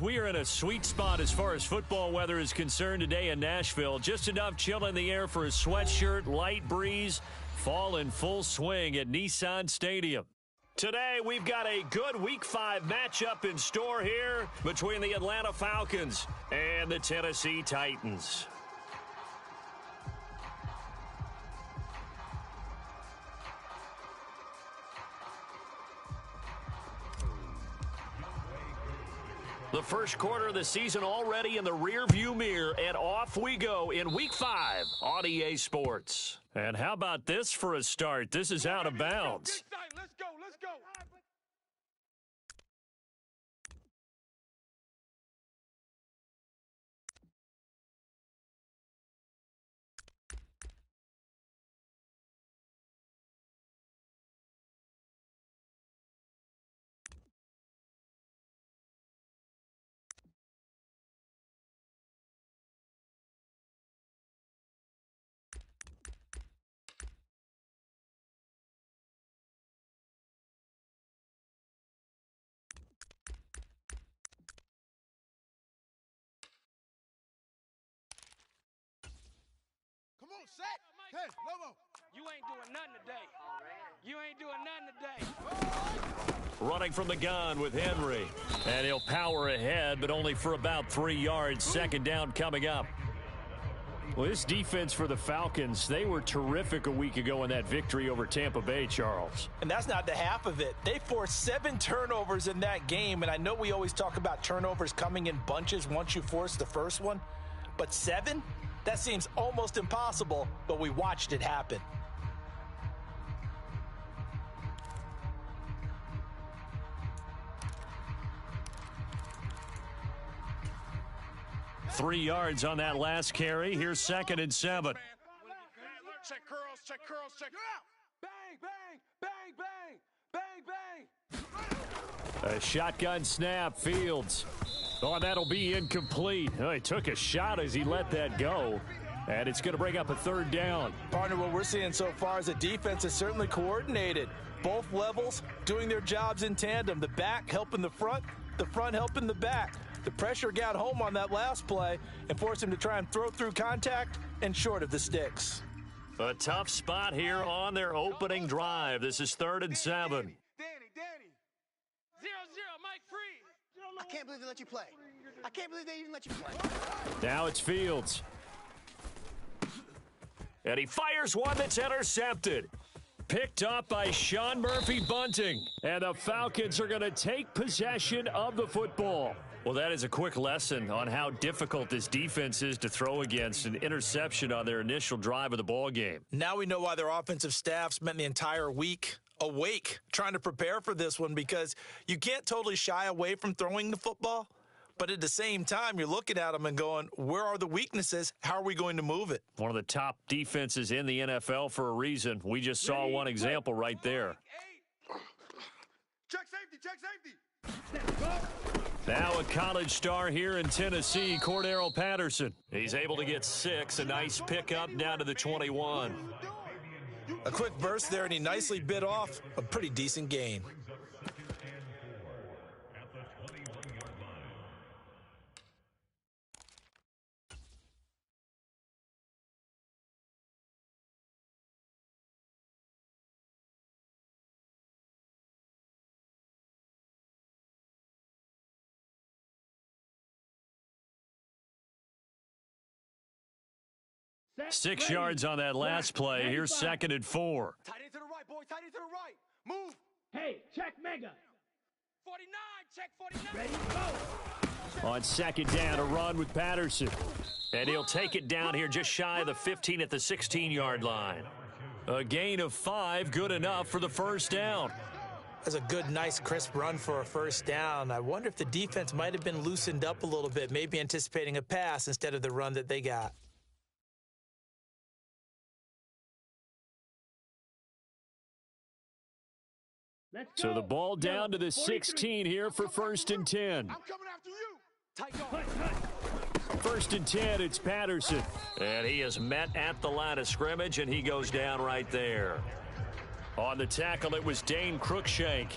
We are in a sweet spot as far as football weather is concerned today in Nashville. Just enough chill in the air for a sweatshirt, light breeze, fall in full swing at Nissan Stadium. Today, we've got a good Week 5 matchup in store here between the Atlanta Falcons and the Tennessee Titans. The first quarter of the season already in the rearview mirror, and off we go in Week 5 on EA Sports. And how about this for a start? This is out of bounds. Let's go, let's go. Set. Hey, Lobo. You ain't doing nothing today. You ain't doing nothing today. Running from the gun with Henry. And he'll power ahead, but only for about 3 yards. Second down coming up. Well, this defense for the Falcons, they were terrific a week ago in that victory over Tampa Bay, Charles. And that's not the half of it. They forced 7 turnovers in that game, and I know we always talk about turnovers coming in bunches once you force the first one, but 7? That seems almost impossible, but we watched it happen. Three yards on that last carry. Here's 2nd and 7. Check curls, check curls, check. Bang, bang, bang, bang, bang, bang. A shotgun snap, Fields. Oh, that'll be incomplete. Oh, he took a shot as he let that go. And it's going to bring up a 3rd down. Partner, what we're seeing so far is a defense is certainly coordinated. Both levels doing their jobs in tandem. The back helping the front helping the back. The pressure got home on that last play and forced him to try and throw through contact and short of the sticks. A tough spot here on their opening drive. This is 3rd and 7. Danny. 0-0, Mike Free. I can't believe they let you play. I can't believe they even let you play. Now it's Fields. And he fires one that's intercepted. Picked up by Sean Murphy-Bunting. And the Falcons are going to take possession of the football. Well, that is a quick lesson on how difficult this defense is to throw against. An interception on their initial drive of the ball game. Now we know why their offensive staff spent the entire week awake trying to prepare for this one, because you can't totally shy away from throwing the football, but at the same time you're looking at them and going, where are the weaknesses? How are we going to move it? One of the top defenses in the NFL for a reason. We just saw one example right there. Check safety. Now a college star here in Tennessee, Cordero Patterson. He's able to get 6, a nice pickup down to the 21. A quick burst there, and he nicely bit off a pretty decent gain. Six yards on that last play. Here's 2nd and 4. Tight end to the right, boys. Tight end to the right. Move. Hey, check Mega. 49, check 49. Ready, go. On 2nd down, a run with Patterson. And he'll take it down here just shy of the 15 at the 16-yard line. A gain of 5, good enough for the 1st down. That's a good, nice, crisp run for a 1st down. I wonder if the defense might have been loosened up a little bit, maybe anticipating a pass instead of the run that they got. So the ball down to the 16 here for 1st and 10. I'm coming after you. Tight guard. 1st and 10, it's Patterson. And he is met at the line of scrimmage, and he goes down right there. On the tackle, it was Dane Cruikshank.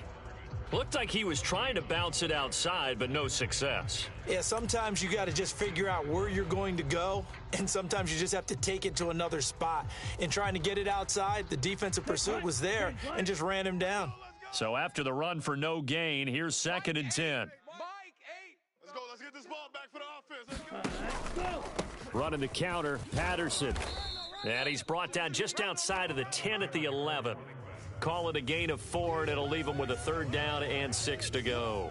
Looked like he was trying to bounce it outside, but no success. Yeah, sometimes you got to just figure out where you're going to go, and sometimes you just have to take it to another spot. In trying to get it outside, the defensive pursuit was there and just ran him down. So after the run for no gain, here's 2nd and 10. Mike, 8. Let's go. Let's get this ball back for the offense. Let's go. Running the counter, Patterson. And he's brought down just outside of the 10 at the 11. Call it a gain of 4, and it'll leave him with a 3rd down and 6 to go.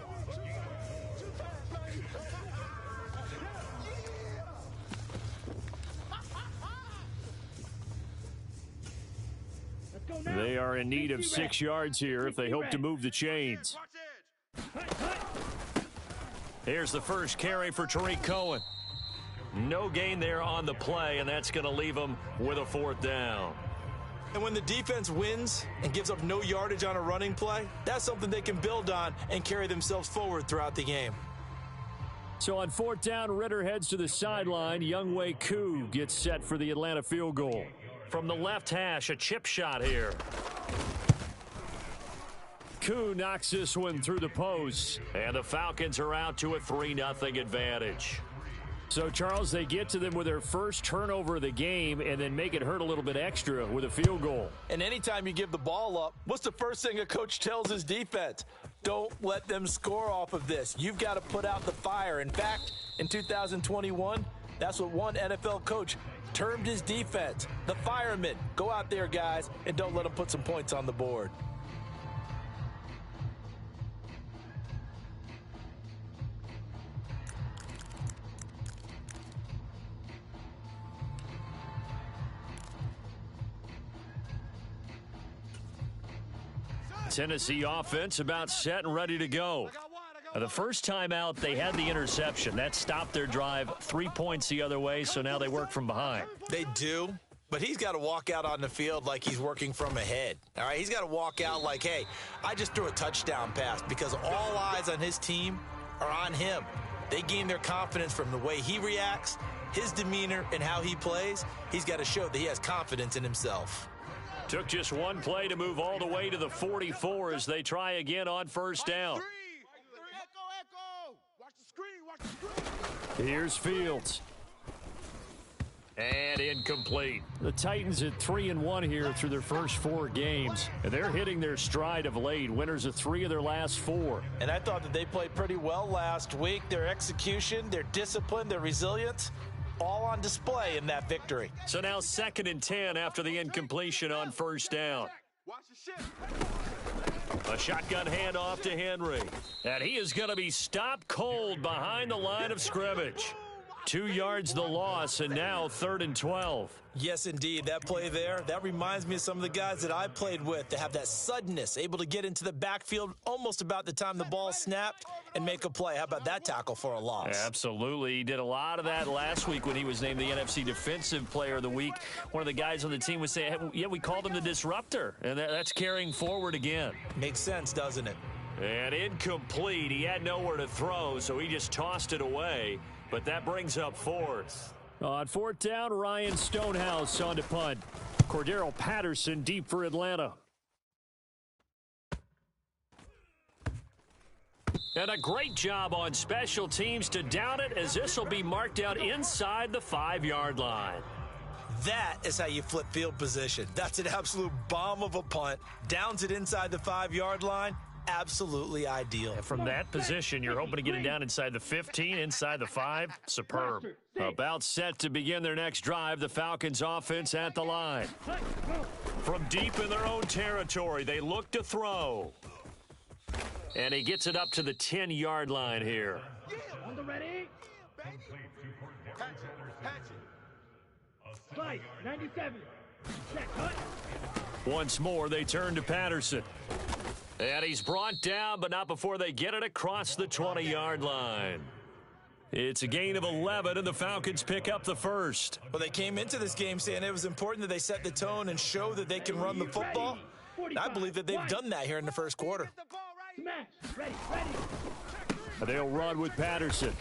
They are in need of 6 yards here if they hope to move the chains. Here's the first carry for Tariq Cohen. No gain there on the play, and that's going to leave him with a 4th down. And when the defense wins and gives up no yardage on a running play, that's something they can build on and carry themselves forward throughout the game. So on 4th down, Ritter heads to the sideline. Younghoe Koo gets set for the Atlanta field goal. From the left hash, a chip shot here. Koo knocks this one through the post, and the Falcons are out to a 3-0 advantage. So, Charles, they get to them with their first turnover of the game and then make it hurt a little bit extra with a field goal. And anytime you give the ball up, what's the first thing a coach tells his defense? Don't let them score off of this. You've got to put out the fire. In fact, in 2021, that's what one NFL coach termed his defense, the firemen. Go out there, guys, and don't let them put some points on the board. Tennessee offense about set and ready to go. The first time out, they had the interception. That stopped their drive 3 points the other way, so now they work from behind. They do, but he's got to walk out on the field like he's working from ahead. All right, he's got to walk out like, hey, I just threw a touchdown pass, because all eyes on his team are on him. They gain their confidence from the way he reacts, his demeanor, and how he plays. He's got to show that he has confidence in himself. Took just one play to move all the way to the 44 as they try again on 1st down. Here's Fields. And incomplete. The Titans at 3-1 here through their first 4 games. And they're hitting their stride of late. Winners of 3 of their last 4. And I thought that they played pretty well last week. Their execution, their discipline, their resilience, all on display in that victory. So now 2nd and 10 after the incompletion on 1st down. A shotgun handoff to Henry. And he is going to be stopped cold behind the line of scrimmage. 2 yards the loss, and now 3rd and 12. Yes, indeed. That play there, that reminds me of some of the guys that I played with to have that suddenness, able to get into the backfield almost about the time the ball snapped and make a play. How about that tackle for a loss? Absolutely. He did a lot of that last week when he was named the NFC Defensive Player of the Week. One of the guys on the team was saying, hey, yeah, we called him the disruptor, and that's carrying forward again. Makes sense, doesn't it? And incomplete. He had nowhere to throw, so he just tossed it away. But that brings up 4th. On 4th down, Ryan Stonehouse on to punt. Cordero Patterson deep for Atlanta. And a great job on special teams to down it, as this will be marked out inside the 5-yard line. That is how you flip field position. That's an absolute bomb of a punt. Downs it inside the 5-yard line. Absolutely ideal. And from that position, you're hoping to get it down inside the 15, inside the 5. Superb. About set to begin their next drive, the Falcons offense at the line. From deep in their own territory, they look to throw. And he gets it up to the 10-yard line here. On the ready. Slide, 97. Check, cut. Once more, they turn to Patterson. And he's brought down, but not before they get it across the 20-yard line. It's a gain of 11, and the Falcons pick up the first. Well, they came into this game saying it was important that they set the tone and show that they can run the football. And I believe that they've done that here in the first quarter. Smash. Ready. They'll run with Patterson.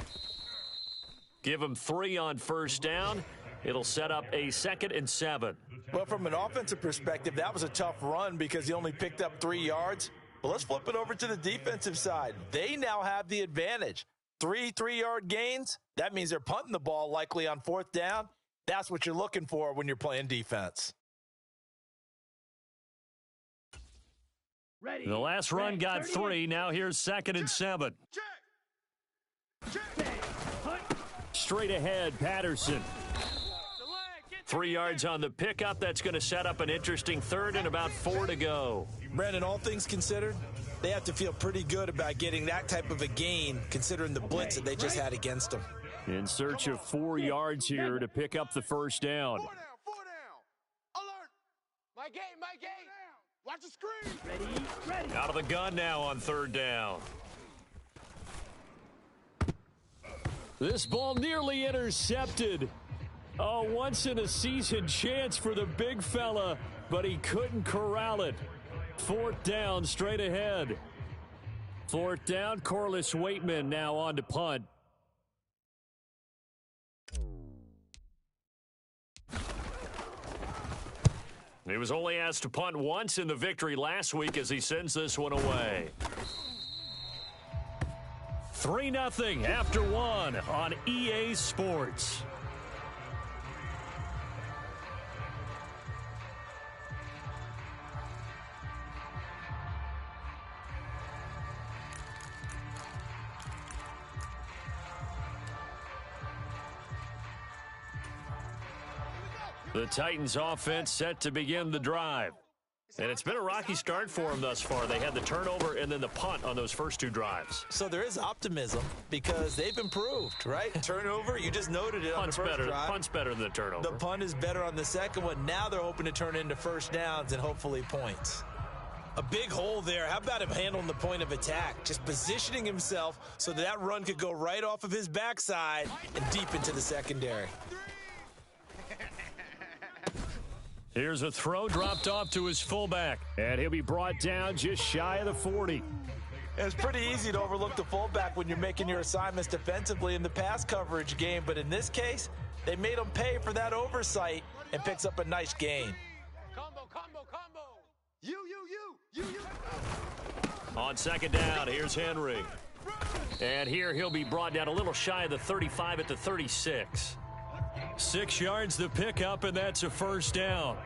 Give him 3 on 1st down. It'll set up a 2nd and 7. Well, from an offensive perspective, that was a tough run because he only picked up 3 yards. But let's flip it over to the defensive side. They now have the advantage. 3-3-yard gains, that means they're punting the ball likely on 4th down. That's what you're looking for when you're playing defense. Ready. The last run got 3. Now here's 2nd and 7. Straight ahead, Patterson. 3 yards on the pickup. That's going to set up an interesting 3rd and about 4 to go. Brandon, all things considered, they have to feel pretty good about getting that type of a gain considering the blitz that they just had against them. In search of 4 yards here to pick up the 1st down. 4 down. Alert. My game. Watch the screen. Ready. Out of the gun now on 3rd down. This ball nearly intercepted. A once-in-a-season chance for the big fella, but he couldn't corral it. 4th down, straight ahead. 4th down, Corliss Waitman now on to punt. He was only asked to punt once in the victory last week as he sends this one away. 3-0 after 1 on EA Sports. The Titans offense set to begin the drive. And it's been a rocky start for them thus far. They had the turnover and then the punt on those first 2 drives. So there is optimism because they've improved, right? Turnover, you just noted it on the first drive. Punt's better than the turnover. The punt is better on the second one. Now they're hoping to turn into 1st downs and hopefully points. A big hole there. How about him handling the point of attack? Just positioning himself so that run could go right off of his backside and deep into the secondary. Here's a throw dropped off to his fullback, and he'll be brought down just shy of the 40. It's pretty easy to overlook the fullback when you're making your assignments defensively in the pass coverage game, but in this case, they made him pay for that oversight and picks up a nice gain. Combo. You. On 2nd down, here's Henry. And here he'll be brought down a little shy of the 35 at the 36. 6 yards the pickup, and that's a 1st down.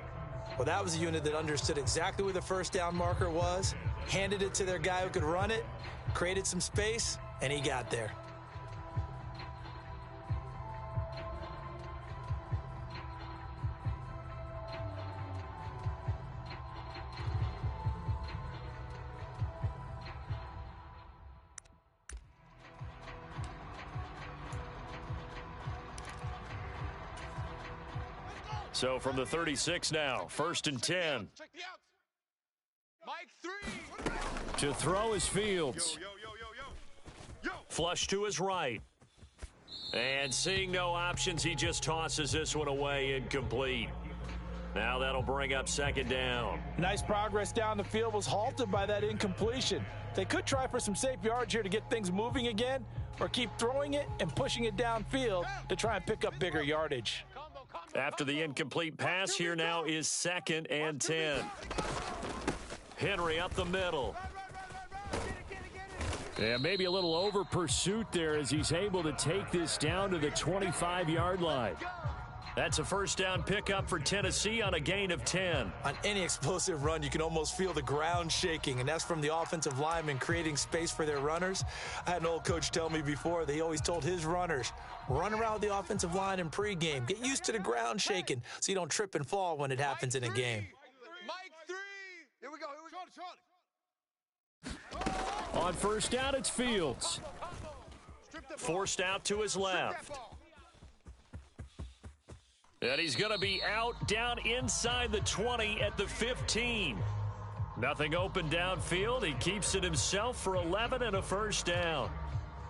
Well, that was a unit that understood exactly where the 1st down marker was, handed it to their guy who could run it, created some space, and he got there. So from the 36 now, 1st and 10. Check the outs. Mike 3. To throw is Fields. Yo. Flush to his right. And seeing no options, he just tosses this one away, incomplete. Now that'll bring up 2nd down. Nice progress down the field was halted by that incompletion. They could try for some safe yards here to get things moving again, or keep throwing it and pushing it downfield to try and pick up bigger yardage. After the incomplete pass, here now is 2nd and 10. Henry up the middle. Yeah, maybe a little over pursuit there as he's able to take this down to the 25-yard line. That's a 1st down pickup for Tennessee on a gain of 10. On any explosive run, you can almost feel the ground shaking, and that's from the offensive linemen creating space for their runners. I had an old coach tell me before, they always told his runners, run around the offensive line in pregame. Get used to the ground shaking so you don't trip and fall when it happens in a game. Mike 3. Here we go. On 1st down, it's Fields. Forced out to his left. And he's going to be out down inside the 20 at the 15. Nothing open downfield. He keeps it himself for 11 and a 1st down.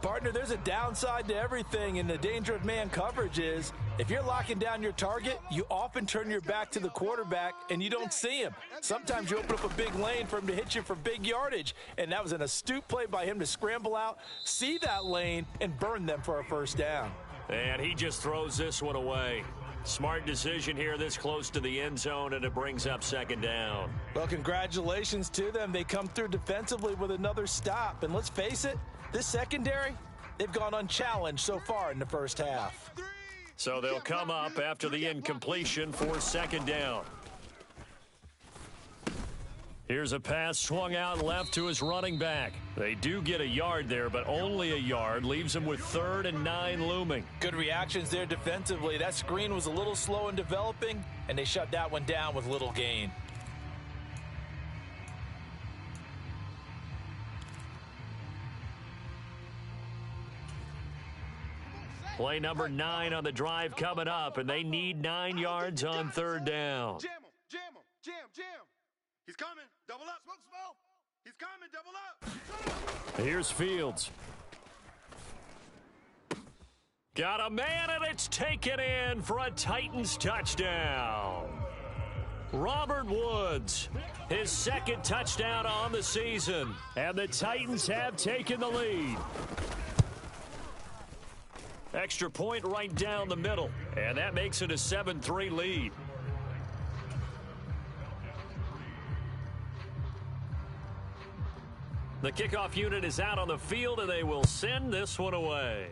Partner, there's a downside to everything, and the danger of man coverage is if you're locking down your target, you often turn your back to the quarterback and you don't see him. Sometimes you open up a big lane for him to hit you for big yardage, and that was an astute play by him to scramble out, see that lane, and burn them for a 1st down. And he just throws this one away. Smart decision here this close to the end zone, and it brings up second down. Well, congratulations to them. They come through defensively with another stop. And let's face it, this secondary, they've gone unchallenged so far in the first half. So they'll come up after the incompletion for second down. Here's a pass swung out left to his running back. They do get a yard there, but only a yard. Leaves him with 3rd and 9 looming. Good reactions there defensively. That screen was a little slow in developing, and they shut that one down with little gain. Play number 9 on the drive coming up, and they need 9 yards on 3rd down. Jam him, jam him, jam. He's coming. Double up. Smoke. He's coming. Double up. Here's Fields. Got a man, and it's taken in for a Titans touchdown. Robert Woods, his 2nd touchdown on the season, and the Titans have taken the lead. Extra point right down the middle, and that makes it a 7-3 lead. The kickoff unit is out on the field, and they will send this one away.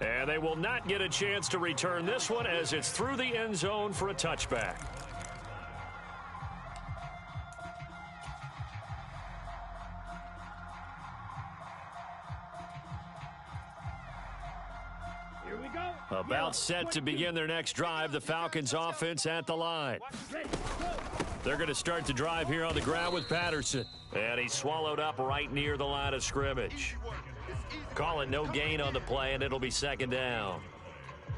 And they will not get a chance to return this one as it's through the end zone for a touchback. Here we go. About set to begin their next drive, the Falcons offense at the line. Ready, go. They're going to start the drive here on the ground with Patterson. And he's swallowed up right near the line of scrimmage. Call it no gain on the play, and it'll be second down.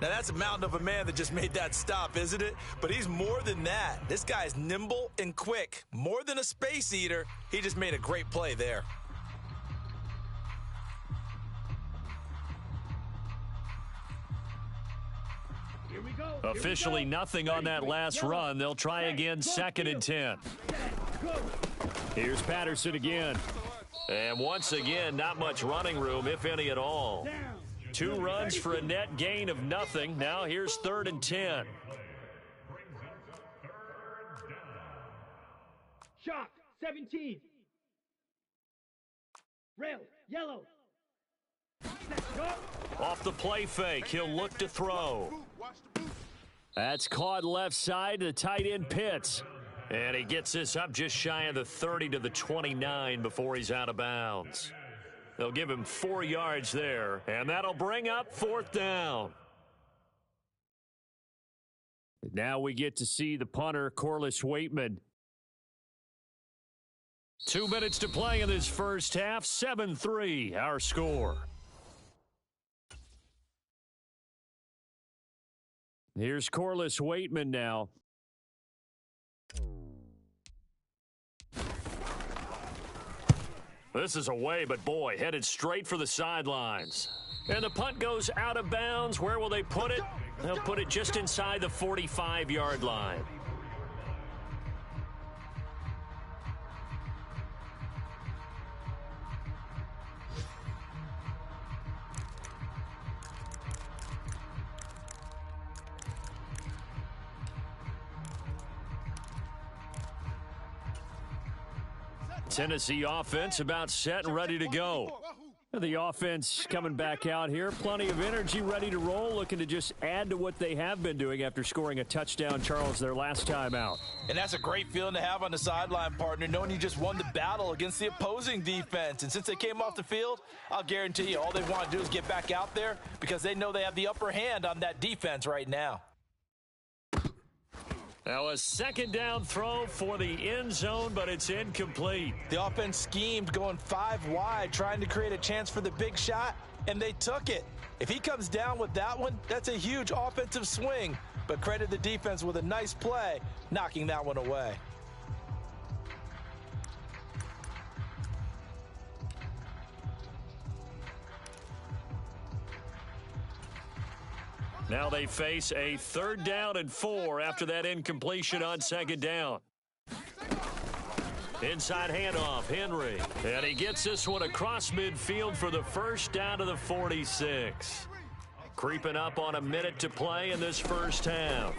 Now, that's a mountain of a man that just made that stop, isn't it? But he's more than that. This guy's nimble and quick. More than a space eater, he just made a great play there. Here we go. Officially nothing on that last run. They'll try again, 2nd and 10. Here's Patterson again. And once again, not much running room, if any at all. 2 runs for a net gain of nothing. Now here's 3rd and 10. Shock, 17. Rail, yellow. Set, go. Off the play fake, he'll look to throw. That's caught left side to the tight end Pitts. And he gets this up just shy of the 30 to the 29 before he's out of bounds. They'll give him 4 yards there, and that'll bring up 4th down. Now we get to see the punter, Corliss Waitman. 2 minutes to play in this first half, 7-3, our score. Here's Corliss Waitman now. This is away, but boy, headed straight for the sidelines. And the punt goes out of bounds. Where will they put it? They'll put it just inside the 45-yard line. Tennessee offense about set and ready to go. The offense coming back out here. Plenty of energy, ready to roll, looking to just add to what they have been doing after scoring a touchdown, Charles, their last time out. And that's a great feeling to have on the sideline, partner, knowing you just won the battle against the opposing defense. And since they came off the field, I'll guarantee you all they want to do is get back out there because they know they have the upper hand on that defense right now. Now a second down throw for the end zone, but it's incomplete. The offense schemed going 5 wide, trying to create a chance for the big shot, and they took it. If he comes down with that one, that's a huge offensive swing. But credit the defense with a nice play, knocking that one away. Now they face a 3rd down and 4 after that incompletion on second down. Inside handoff, Henry. And he gets this one across midfield for the first down to the 46. Creeping up on a minute to play in this first half.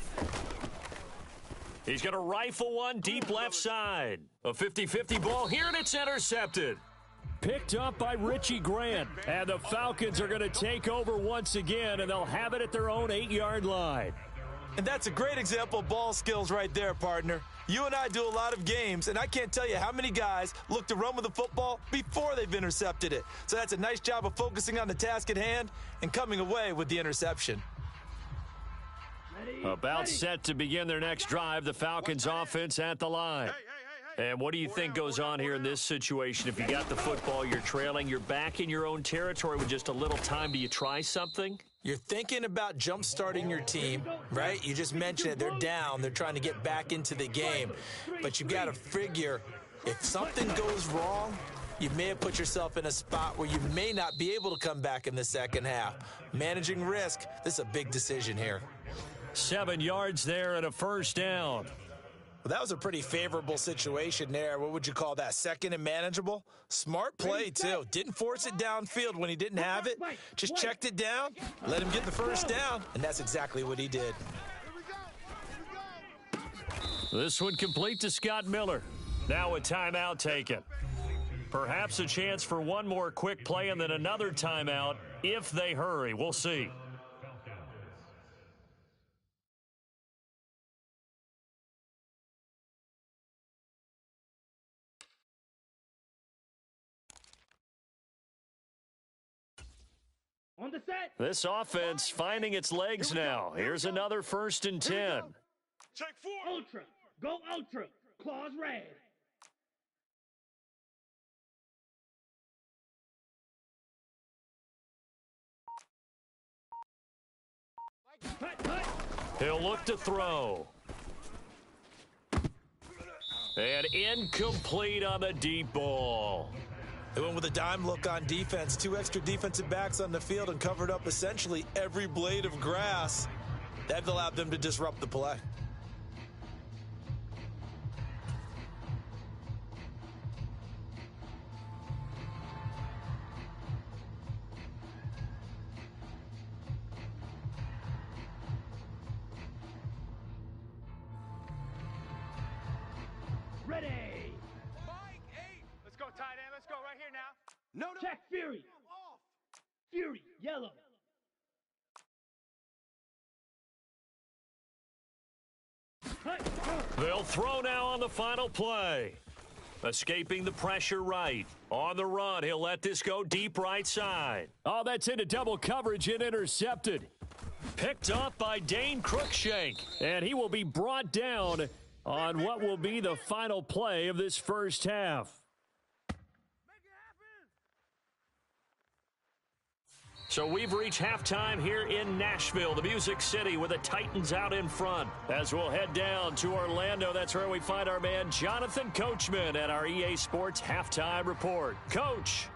He's going to rifle one deep left side. A 50-50 ball here, and it's intercepted. Picked up by Richie Grant. And the Falcons are going to take over once again, and they'll have it at their own 8-yard line. And that's a great example of ball skills right there, partner. You and I do a lot of games, and I can't tell you how many guys look to run with the football before they've intercepted it. So that's a nice job of focusing on the task at hand and coming away with the interception. About set to begin their next drive, the Falcons offense at the line. And what do you think goes on here in this situation? If you got the football, you're trailing, you're back in your own territory with just a little time. Do you try something? You're thinking about jump-starting your team, right? You just mentioned it. They're down. They're trying to get back into the game. But you've got to figure if something goes wrong, you may have put yourself in a spot where you may not be able to come back in the second half. Managing risk, this is a big decision here. 7 yards there and a first down. Well, that was a pretty favorable situation there. What would you call that? Second and manageable? Smart play, too. Didn't force it downfield when he didn't have it. Just checked it down, let him get the first down, and that's exactly what he did. This one complete to Scott Miller. Now a timeout taken. Perhaps a chance for one more quick play and then another timeout if they hurry. We'll see. On the set. This offense finding its legs now. Here's another 1st and 10. Check 4. Ultra. Go ultra. Claws red. Cut. He'll look to throw. And incomplete on the deep ball. They went with a dime look on defense. 2 extra defensive backs on the field and covered up essentially every blade of grass. That allowed them to disrupt the play. Ready. Let's go, tight end. Let's go right here now. No. Check Fury. Fury. Yellow. They'll throw now on the final play. Escaping the pressure right. On the run, he'll let this go deep right side. Oh, that's into double coverage and intercepted. Picked up by Dane Cruikshank. And he will be brought down on what will be the final play of this first half. So we've reached halftime here in Nashville, the Music City, with the Titans out in front. As we'll head down to Orlando, that's where we find our man Jonathan Coachman at our EA Sports Halftime Report. Coach.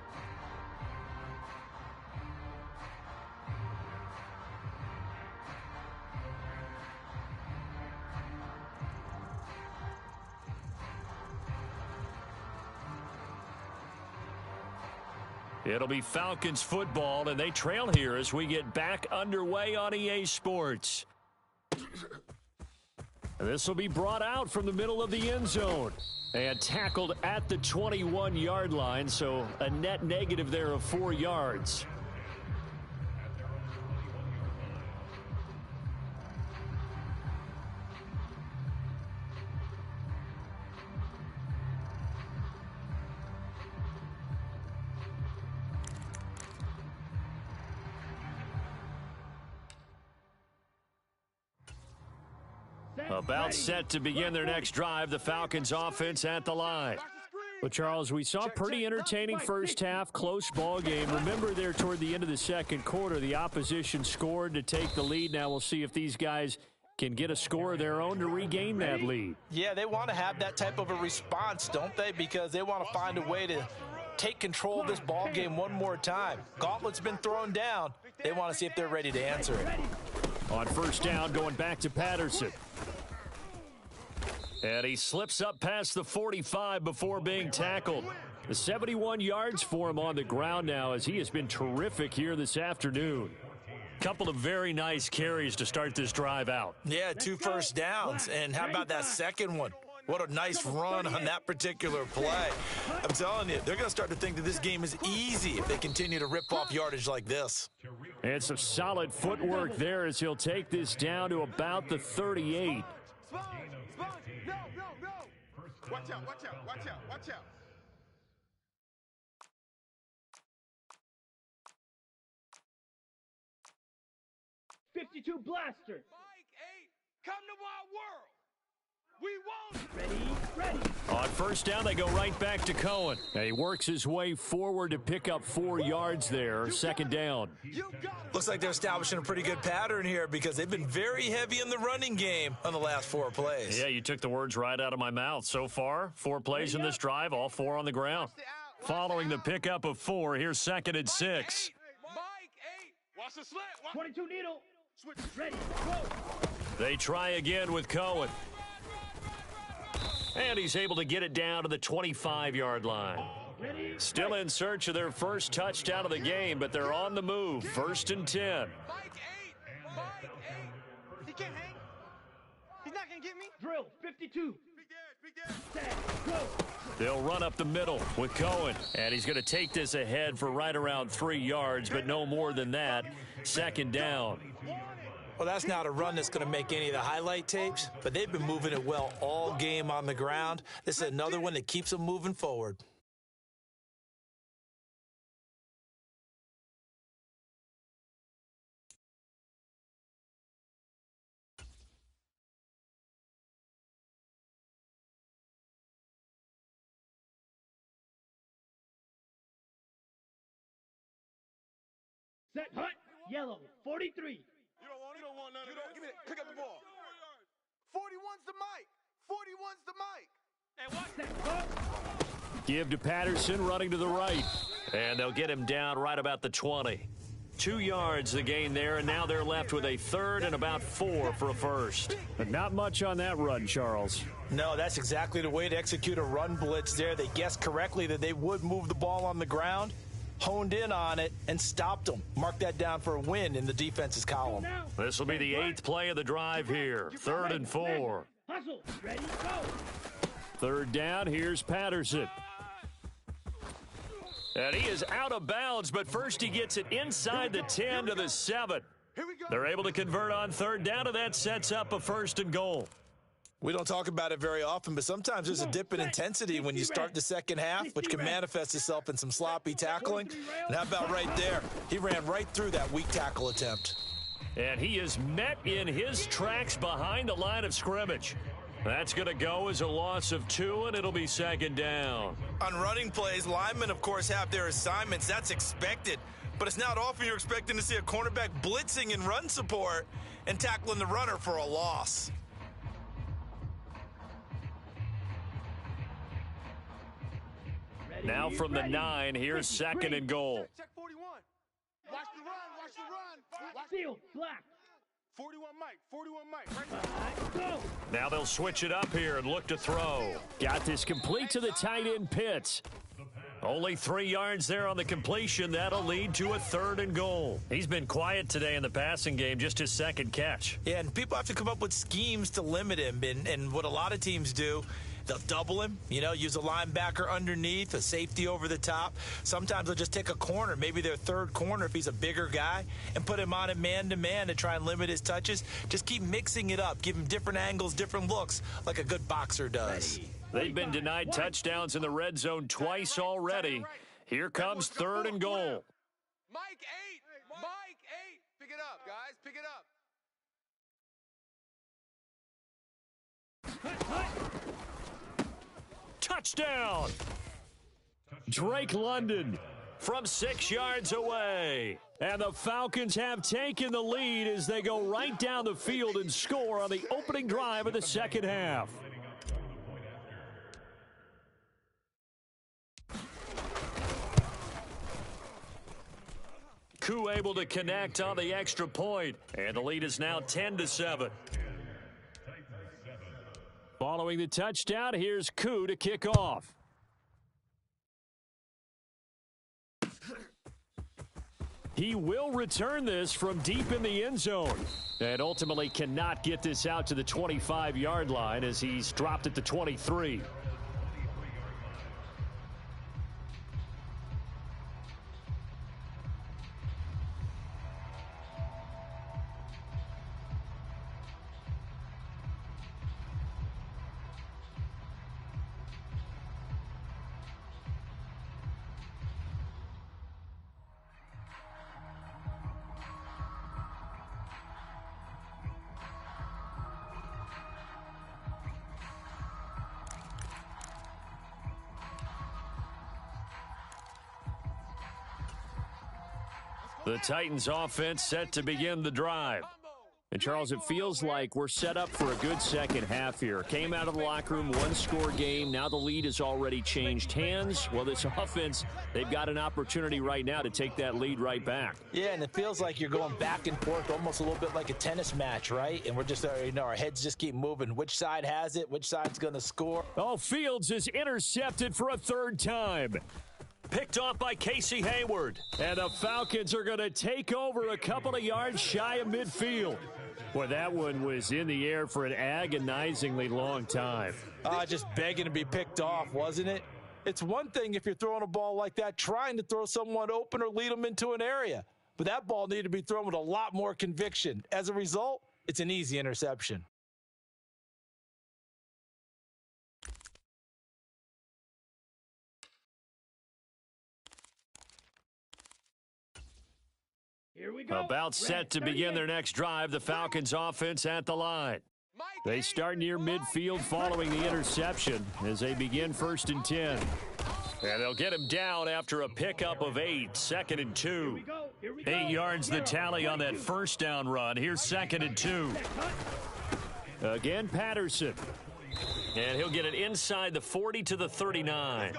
It'll be Falcons football, and they trail here as we get back underway on EA Sports. This will be brought out from the middle of the end zone and tackled at the 21-yard line, so a net negative there of 4 yards. About set to begin their next drive, the Falcons offense at the line. Well, Charles, we saw a pretty entertaining first half, close ball game. Remember there toward the end of the second quarter, the opposition scored to take the lead. Now we'll see if these guys can get a score of their own to regain that lead. Yeah, they want to have that type of a response, don't they? Because they want to find a way to take control of this ball game one more time. Gauntlet's been thrown down. They want to see if they're ready to answer it. On first down, going back to Patterson. And he slips up past the 45 before being tackled. The 71 yards for him on the ground now as he has been terrific here this afternoon. Couple of very nice carries to start this drive out. Yeah, 2 first downs. And how about that second one? What a nice run on that particular play. I'm telling you, they're going to start to think that this game is easy if they continue to rip off yardage like this. And some solid footwork there as he'll take this down to about the 38. Spawn, no. Watch out. 52 blaster. Mike 8, come to our world. We won't. Ready. On first down, they go right back to Cohen. And he works his way forward to pick up 4 yards there. Second down. Looks like they're establishing a pretty good pattern here because they've been very heavy in the running game on the last 4 plays. Yeah, you took the words right out of my mouth. So far, 4 plays in this drive, all 4 on the ground. Following the pickup of 4, here's 2nd and 6. Mike 8. Watch the slant. 22 needle. Ready, go. They try again with Cohen. And he's able to get it down to the 25-yard line. Still in search of their first touchdown of the game, but they're on the move. 1st and 10. Mike 8. He can't hang. He's not going to get me. Drill, 52. Big Dad. Set, go. They'll run up the middle with Cohen. And he's going to take this ahead for right around 3 yards, but no more than that. 2nd down. Well, that's not a run that's going to make any of the highlight tapes, but they've been moving it well all game on the ground. This is another one that keeps them moving forward. Set, hut, yellow, 43. You don't want none of this. Give me that. Pick up the ball. 41's the mic. 41's the mic. And what? Set, go. Give to Patterson, running to the right. And they'll get him down right about the 20. 2 yards the gain there, and now they're left with a 3rd and about 4 for a first. But not much on that run, Charles. No, that's exactly the way to execute a run blitz there. They guessed correctly that they would move the ball on the ground, honed in on it, and stopped them. Mark that down for a win in the defense's column. This will be the 8th play of the drive here. 3rd and 4. Hustle, ready, go. 3rd down, here's Patterson. And he is out of bounds, but first he gets it inside the 10 to the 7. They're able to convert on 3rd down, and that sets up a 1st and goal. We don't talk about it very often, but sometimes there's a dip in intensity when you start the second half, which can manifest itself in some sloppy tackling. And how about right there? He ran right through that weak tackle attempt. And he is met in his tracks behind the line of scrimmage. That's going to go as a loss of 2, and it'll be 2nd down. On running plays, linemen, of course, have their assignments. That's expected. But it's not often you're expecting to see a cornerback blitzing in run support and tackling the runner for a loss. Now from the 9, here's 2nd and goal. Check 41. Watch the run. Seal, black. 41 Mike. Right Go. Now they'll switch it up here and look to throw. Got this complete to the tight end Pitts. Only 3 yards there on the completion. That'll lead to a 3rd and goal. He's been quiet today in the passing game, just his 2nd catch. Yeah, and people have to come up with schemes to limit him. And what a lot of teams do, they'll double him, use a linebacker underneath, a safety over the top. Sometimes they'll just take a corner, maybe their 3rd corner if he's a bigger guy, and put him on a man-to-man to try and limit his touches. Just keep mixing it up. Give him different angles, different looks, like a good boxer does. They've been denied touchdowns in the red zone twice already. Here comes 3rd and goal. Mike 8. Mike 8. Pick it up, guys. Pick it up. Touchdown! Drake London from 6 yards away. And the Falcons have taken the lead as they go right down the field and score on the opening drive of the second half. Koo able to connect on the extra point, and the lead is now 10-7. Following the touchdown, here's Koo to kick off. He will return this from deep in the end zone and ultimately cannot get this out to the 25-yard line as he's dropped at the 23. The Titans offense set to begin the drive. And, Charles, it feels like we're set up for a good second half here. Came out of the locker room, one-score game. Now the lead has already changed hands. Well, this offense, they've got an opportunity right now to take that lead right back. Yeah, and it feels like you're going back and forth, almost a little bit like a tennis match, right? And we're just, our heads just keep moving. Which side has it? Which side's going to score? Oh, Fields is intercepted for a third time. Picked off by Casey Hayward. And the Falcons are going to take over a couple of yards shy of midfield. Boy, that one was in the air for an agonizingly long time. Just begging to be picked off, wasn't it? It's one thing if you're throwing a ball like that, trying to throw someone open or lead them into an area. But that ball needed to be thrown with a lot more conviction. As a result, it's an easy interception. Here we go. About set to begin their next drive, the Falcons offense at the line. They start near midfield following the interception as they begin 1st and 10. And they'll get him down after a pickup of 8, 2nd and 2. 8 yards the tally on that first down run. Here's 2nd and 2. Again, Patterson. And he'll get it inside the 40 to the 39.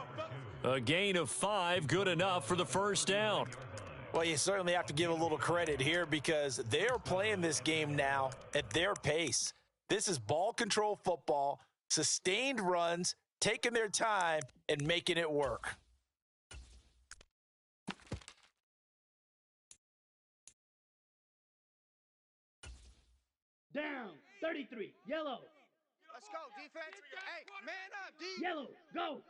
A gain of 5, good enough for the first down. Well, you certainly have to give a little credit here because they're playing this game now at their pace. This is ball control football, sustained runs, taking their time, and making it work. Down, 33, yellow. Let's go, defense. Hey, man up, D. Yellow, go.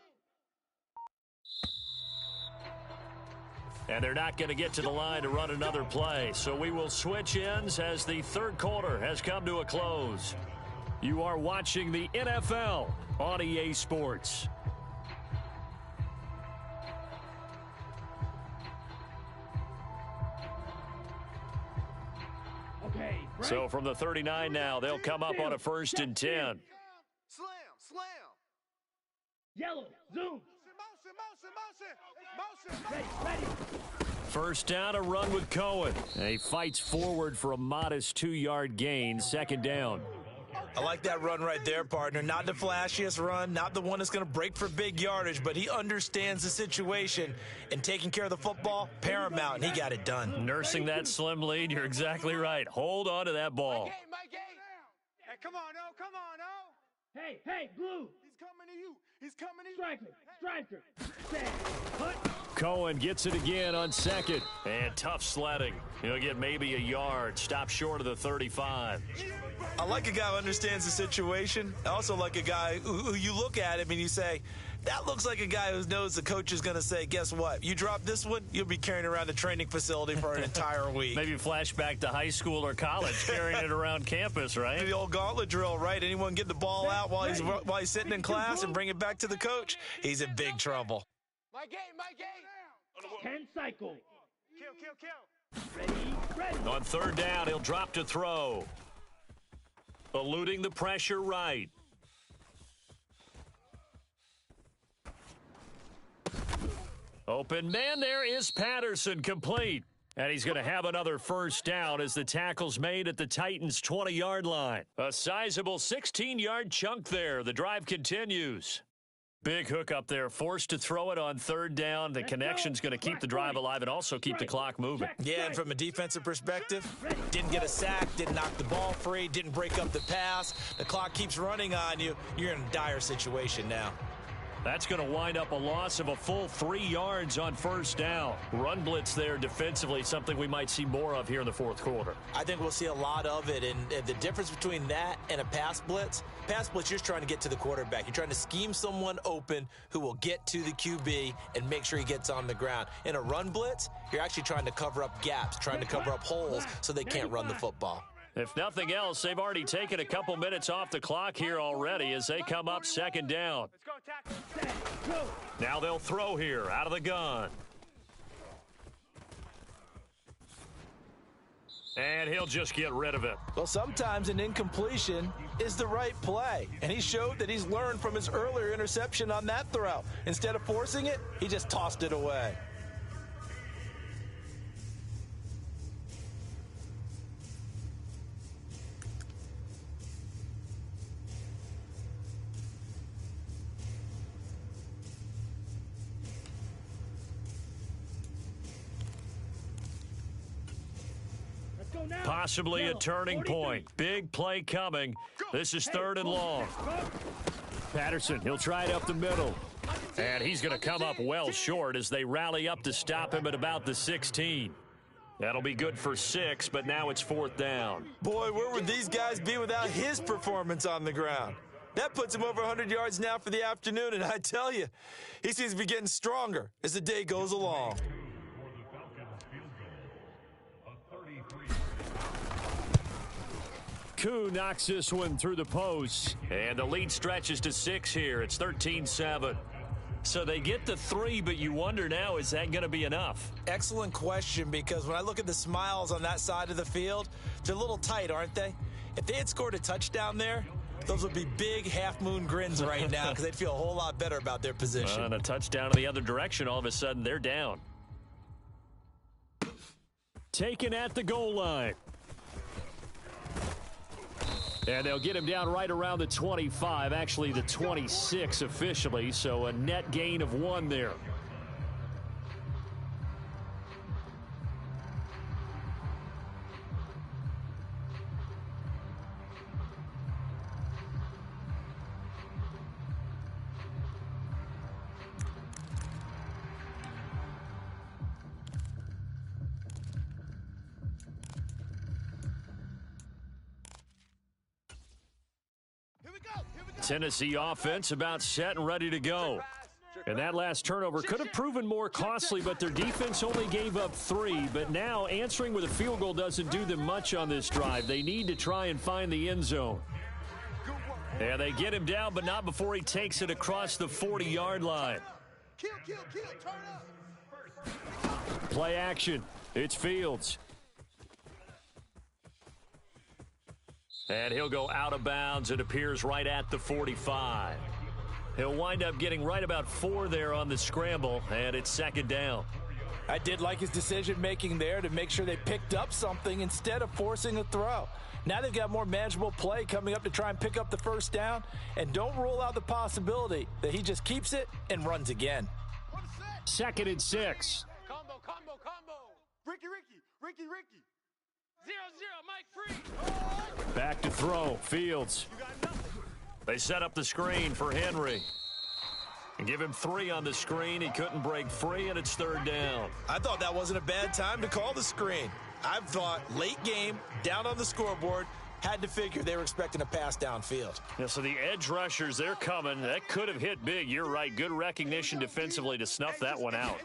And they're not going to get to the line to run another play. So we will switch ends as the third quarter has come to a close. You are watching the NFL on EA Sports. Okay. So from the 39 now, they'll come up on a 1st and 10. Slam. Yellow, zoom. Motion. Ready. First down, a run with Cohen. He fights forward for a modest 2-yard gain, 2nd down. I like that run right there, partner. Not the flashiest run, not the one that's going to break for big yardage, but he understands the situation, and taking care of the football, paramount, and he got it done. Nursing that slim lead, you're exactly right. Hold on to that ball. My game. Hey, come on, oh. Hey, blue. He's coming to you. Striker. Set. Put. Cohen gets it again on 2nd. And tough sledding. He'll get maybe a yard. Stop short of the 35. I like a guy who understands the situation. I also like a guy who you look at him and you say, that looks like a guy who knows the coach is going to say, guess what? You drop this one, you'll be carrying around the training facility for an entire week. Maybe flashback to high school or college, carrying it around campus, right? The old gauntlet drill, right? Anyone get the ball out while he's sitting in class and bring it back to the coach? He's in big trouble. My game. 10 cycle. Kill. Ready. On 3rd down, he'll drop to throw. Eluding the pressure right. Open man, there is Patterson, complete. And he's going to have another first down as the tackle's made at the Titans' 20-yard line. A sizable 16-yard chunk there. The drive continues. Big hook up there, forced to throw it on 3rd down. The connection's going to keep the drive alive and also keep the clock moving. Yeah, and from a defensive perspective, didn't get a sack, didn't knock the ball free, didn't break up the pass. The clock keeps running on you. You're in a dire situation now. That's going to wind up a loss of a full 3 yards on first down. Run blitz there defensively, something we might see more of here in the fourth quarter. I think we'll see a lot of it, and the difference between that and a pass blitz, you're just trying to get to the quarterback. You're trying to scheme someone open who will get to the QB and make sure he gets on the ground. In a run blitz, you're actually trying to cover up gaps, trying to cover up holes so they can't run the football. If nothing else, they've already taken a couple minutes off the clock here already as they come up second down. Now they'll throw here out of the gun. And he'll just get rid of it. Well, sometimes an incompletion is the right play. And he showed that he's learned from his earlier interception on that throw. Instead of forcing it, he just tossed it away. Possibly a turning point. Big play coming. This is 3rd and long. Patterson, he'll try it up the middle. And he's going to come up well short as they rally up to stop him at about the 16. That'll be good for 6, but now it's 4th down. Boy, where would these guys be without his performance on the ground? That puts him over 100 yards now for the afternoon, and I tell you, he seems to be getting stronger as the day goes along. Koo knocks this one through the post, and the lead stretches to 6 here. It's 13-7. So they get the 3, but you wonder now, is that going to be enough? Excellent question, because when I look at the smiles on that side of the field, they're a little tight, aren't they? If they had scored a touchdown there, those would be big half-moon grins right now because they'd feel a whole lot better about their position. And a touchdown in the other direction, all of a sudden they're down. Taken at the goal line. And they'll get him down right around the 25, actually the 26 officially, so a net gain of 1 there. Tennessee offense about set and ready to go. And that last turnover could have proven more costly, but their defense only gave up 3. But now answering with a field goal doesn't do them much on this drive. They need to try and find the end zone. And they get him down, but not before he takes it across the 40-yard line. Play action. It's Fields. And he'll go out of bounds. It appears right at the 45. He'll wind up getting right about 4 there on the scramble, and it's 2nd down. I did like his decision-making there to make sure they picked up something instead of forcing a throw. Now they've got more manageable play coming up to try and pick up the first down, and don't rule out the possibility that he just keeps it and runs again. 2nd and 6. Combo. Ricky. 0-0, Mike Free. Back to throw. Fields. They set up the screen for Henry. And give him 3 on the screen. He couldn't break free, and it's 3rd down. I thought that wasn't a bad time to call the screen. I thought late game, down on the scoreboard, had to figure they were expecting a pass downfield. Yeah, so the edge rushers, they're coming. That could have hit big. You're right. Good recognition defensively to snuff that one out.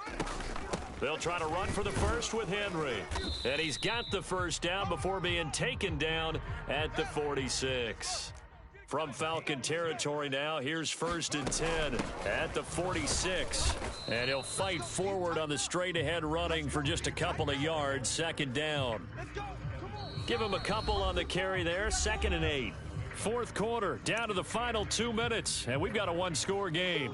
They'll try to run for the first with Henry. And he's got the first down before being taken down at the 46. From Falcon territory now, here's 1st and 10 at the 46. And he'll fight forward on the straight-ahead running for just a couple of yards. 2nd down. Give him a couple on the carry there. 2nd and 8. 4th quarter, down to the final 2 minutes. And we've got a 1-score game.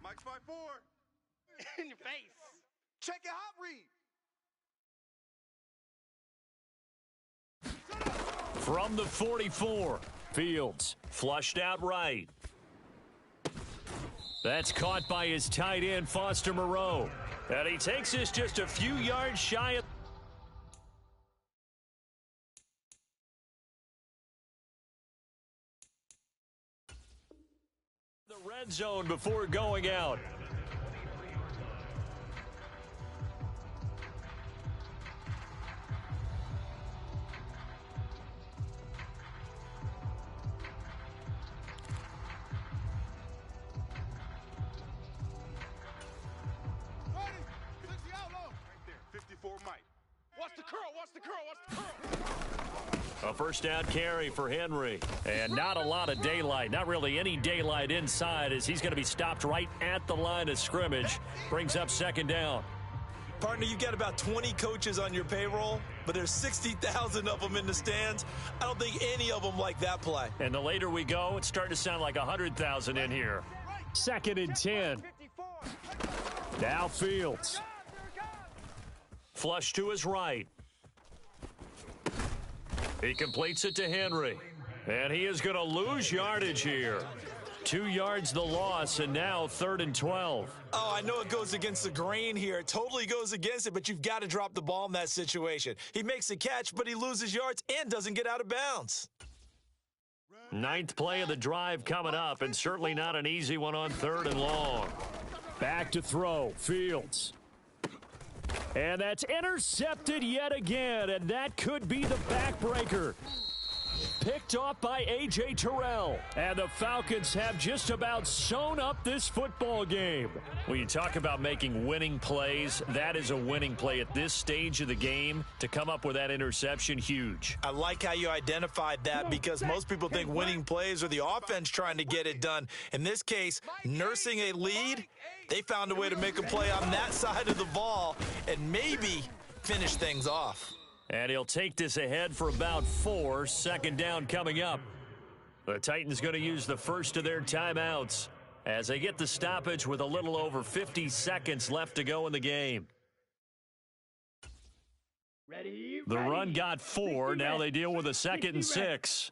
Mike's 5-4. In your face. Check your hot read. From the 44, Fields flushed out right. That's caught by his tight end, Foster Moreau. And he takes this just a few yards shy of the red zone before going out. A first down carry for Henry. And not a lot of daylight. Not really any daylight inside as he's going to be stopped right at the line of scrimmage. Brings up second down. Partner, you've got about 20 coaches on your payroll, but there's 60,000 of them in the stands. I don't think any of them like that play. And the later we go, it's starting to sound like 100,000 in here. Second and 10. Now Fields. Flush to his right. He completes it to Henry. And he is going to lose yardage here. 2 yards the loss, and now 3rd and 12. Oh, I know it goes against the grain here. It totally goes against it, but you've got to drop the ball in that situation. He makes a catch, but he loses yards and doesn't get out of bounds. 9th play of the drive coming up, and certainly not an easy one on 3rd and long. Back to throw, Fields. And that's intercepted yet again, and that could be the backbreaker. Picked off by A.J. Terrell. And the Falcons have just about sewn up this football game. When you talk about making winning plays, that is a winning play at this stage of the game. To come up with that interception, huge. I like how you identified that because most people think winning plays are the offense trying to get it done. In this case, nursing a lead, they found a way to make a play on that side of the ball and maybe finish things off. And he'll take this ahead for about 4. Second down coming up. The Titans going to use the first of their timeouts as they get the stoppage with a little over 50 seconds left to go in the game. The run got 4. Now they deal with a 2nd and 6.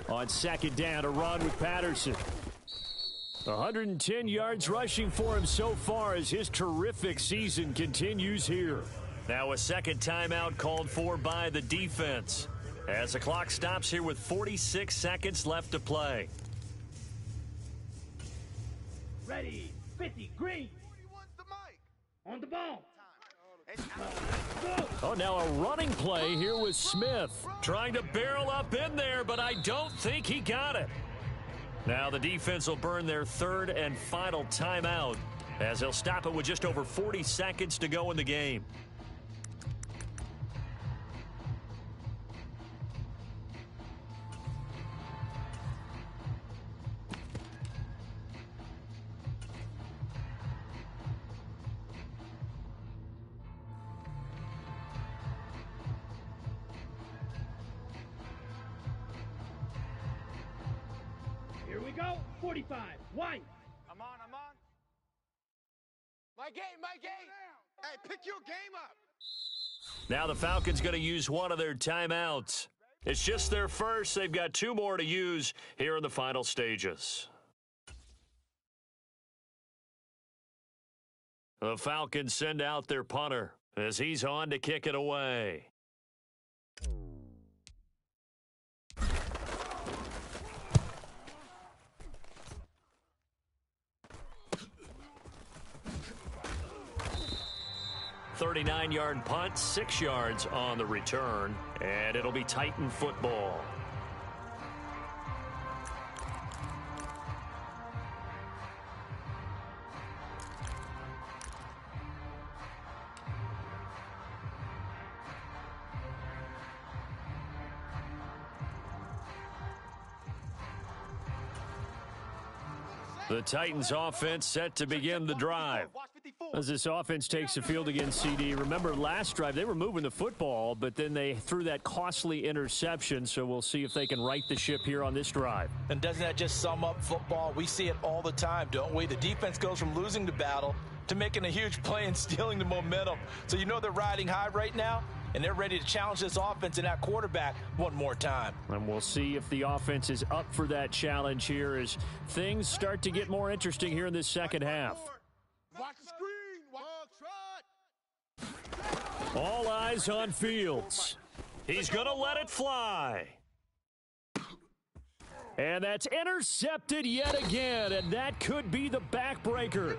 On second down, a run with Patterson. 110 yards rushing for him so far as his terrific season continues here. Now a second timeout called for by the defense as the clock stops here with 46 seconds left to play. Ready, 50, green. On the ball. Oh, now a running play here with Smith. Trying to barrel up in there, but I don't think he got it. Now the defense will burn their 3rd and final timeout as they'll stop it with just over 40 seconds to go in the game. Here we go. 45. White. I'm on. My game. Hey, pick your game up. Now the Falcons going to use one of their timeouts. It's just their first. They've got 2 more to use here in the final stages. The Falcons send out their punter as he's on to kick it away. "39-yard punt, 6 yards on the return, and it'll be Titan football." The Titans offense set to begin the drive. As this offense takes the field against CD, remember last drive they were moving the football, but then they threw that costly interception, so we'll see if they can right the ship here on this drive. And doesn't that just sum up football? We see it all the time, don't we? The defense goes from losing the battle to making a huge play and stealing the momentum. So you know they're riding high right now, and they're ready to challenge this offense and that quarterback one more time. And we'll see if the offense is up for that challenge here as things start to get more interesting here in this second half. Watch the screen. Watch trot. All eyes on Fields. He's going to let it fly. And that's intercepted yet again, and that could be the backbreaker.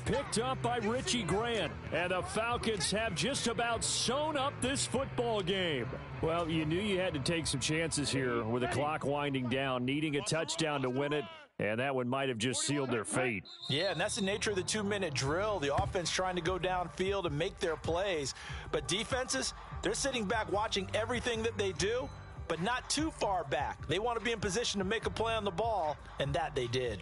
Picked up by Richie Grant, and the Falcons have just about sewn up this football game. Well, you knew you had to take some chances here with the clock winding down, needing a touchdown to win it, and that one might have just sealed their fate. Yeah, and that's the nature of the 2-minute drill. The offense trying to go downfield and make their plays. But defenses, they're sitting back watching everything that they do, but not too far back. They want to be in position to make a play on the ball, and that they did.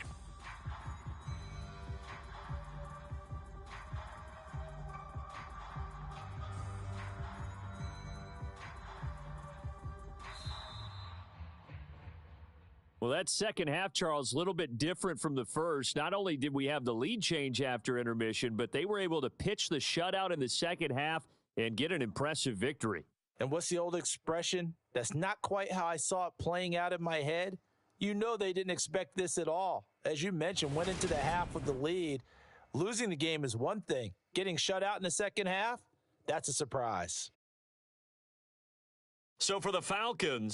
Well, that second half, Charles, a little bit different from the first. Not only did we have the lead change after intermission, but they were able to pitch the shutout in the second half and get an impressive victory. And what's the old expression? That's not quite how I saw it playing out in my head. You know they didn't expect this at all. As you mentioned, went into the half with the lead. Losing the game is one thing. Getting shut out in the second half, that's a surprise. So for the Falcons,